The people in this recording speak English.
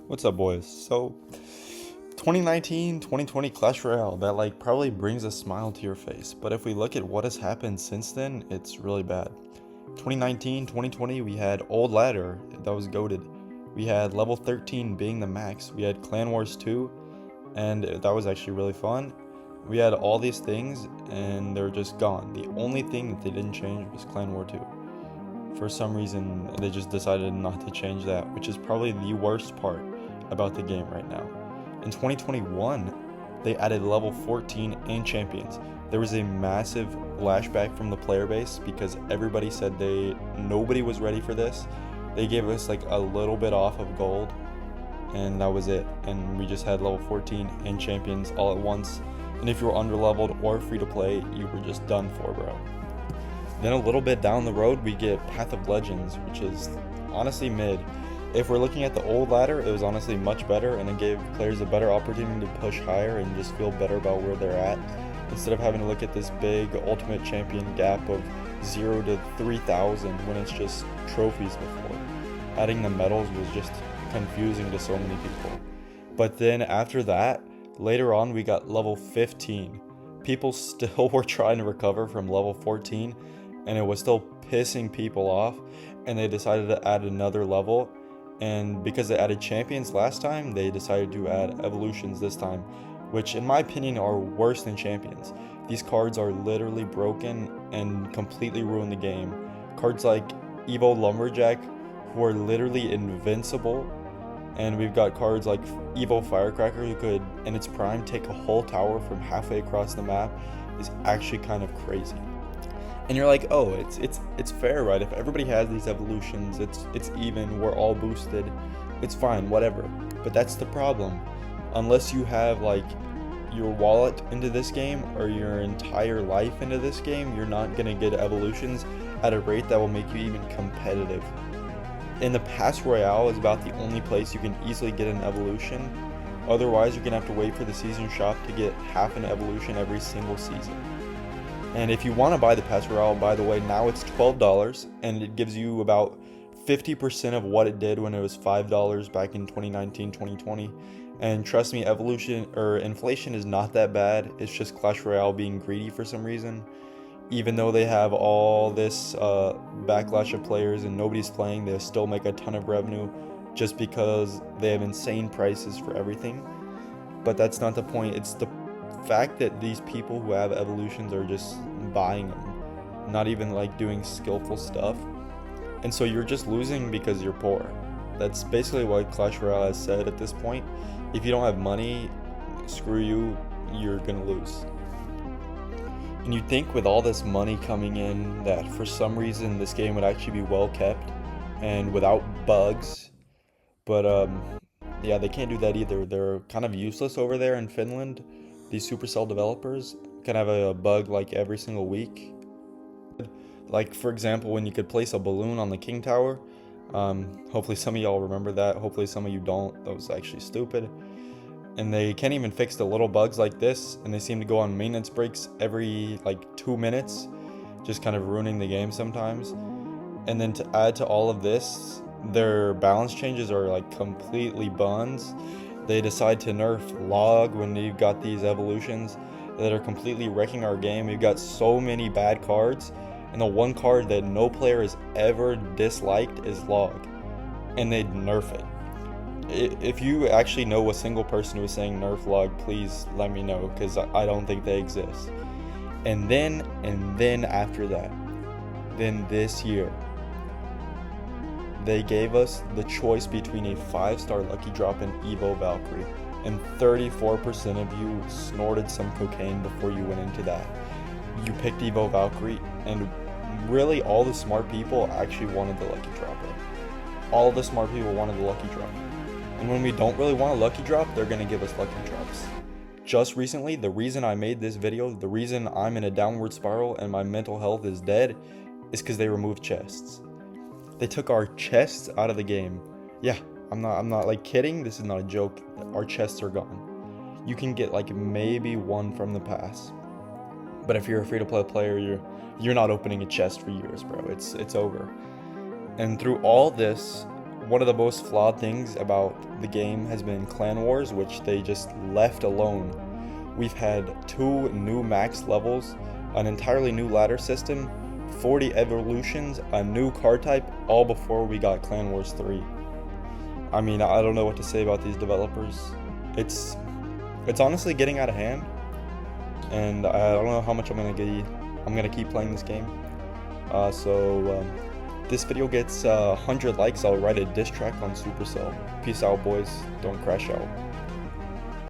What's up, boys? So, 2019, 2020 Clash Royale, that probably brings a smile to your face. But if we look at what has happened since then, it's really bad. 2019, 2020, we had Old Ladder, that was goated. We had level 13 being the max. We had Clan Wars 2, and that was actually really fun. We had all these things, and they're just gone. The only thing that they didn't change was Clan War 2. For some reason, they just decided not to change that, which is probably the worst part about the game right now. In 2021, they added level 14 and champions. There was a massive lashback from the player base because everybody said nobody was ready for this. They gave us a little bit off of gold, and that was it. And we just had level 14 and champions all at once. And if you were underleveled or free to play, you were just done for, bro. Then a little bit down the road, we get Path of Legends, which is honestly mid. If we're looking at the old ladder, it was honestly much better, and it gave players a better opportunity to push higher and just feel better about where they're at, instead of having to look at this big Ultimate Champion gap of 0 to 3,000 when it's just trophies before. Adding the medals was just confusing to so many people. But then after that, later on, we got level 15. People still were trying to recover from level 14, and it was still pissing people off, and they decided to add another level. And because they added champions last time, they decided to add evolutions this time, which in my opinion are worse than champions. These cards are literally broken and completely ruin the game. Cards like Evo Lumberjack, who are literally invincible, and we've got cards like Evo Firecracker, who could, in its prime, take a whole tower from halfway across the map, is actually kind of crazy. And you're like, oh, it's fair, right? If everybody has these evolutions, it's even, we're all boosted, it's fine, whatever. But that's the problem. Unless you have your wallet into this game or your entire life into this game, you're not gonna get evolutions at a rate that will make you even competitive. In the Pass Royale is about the only place you can easily get an evolution. Otherwise, you're gonna have to wait for the season shop to get half an evolution every single season. And if you want to buy the Pass Royale, by the way, now it's $12, and it gives you about 50% of what it did when it was $5 back in 2019, 2020. And trust me, inflation is not that bad. It's just Clash Royale being greedy for some reason. Even though they have all this backlash of players and nobody's playing, they still make a ton of revenue just because they have insane prices for everything. But that's not the point. It's the fact that these people who have evolutions are just buying them, not even doing skillful stuff, and so you're just losing because you're poor. That's basically what Clash Royale has said at this point. If you don't have money, screw you, you're gonna lose. And you'd think with all this money coming in that for some reason this game would actually be well kept and without bugs, but yeah, they can't do that either. They're kind of useless over there in Finland. These Supercell developers can have a bug every single week. For example, when you could place a balloon on the King Tower. Hopefully some of y'all remember that. Hopefully some of you don't. That was actually stupid. And they can't even fix the little bugs like this, and they seem to go on maintenance breaks every 2 minutes, just kind of ruining the game sometimes. And then to add to all of this, their balance changes are completely buns. They decide to nerf Log when you've got these evolutions that are completely wrecking our game. We've got so many bad cards, and the one card that no player has ever disliked is Log, and they nerf it. If you actually know a single person who is saying nerf Log, please let me know, because I don't think they exist. And then after that, then this year, they gave us the choice between a 5-star lucky drop and Evo Valkyrie, and 34% of you snorted some cocaine before you went into that. You picked Evo Valkyrie, and really all the smart people actually wanted the lucky drop. All the smart people wanted the lucky drop. And when we don't really want a lucky drop, they're gonna give us lucky drops. Just recently, the reason I made this video, the reason I'm in a downward spiral and my mental health is dead, is because they removed chests. They took our chests out of the game. Yeah, I'm not kidding. This is not a joke. Our chests are gone. You can get maybe one from the pass, but if you're a free-to-play player, you're not opening a chest for years, bro. It's over. And through all this, one of the most flawed things about the game has been Clan Wars, which they just left alone. We've had 2 new max levels, an entirely new ladder system, 40 evolutions, a new card type, all before we got Clan Wars 3. I mean, I don't know what to say about these developers. It's honestly getting out of hand, and I don't know how much I'm gonna keep playing this game. This video gets 100 likes, I'll write a diss track on Supercell. Peace out, boys. Don't crash out.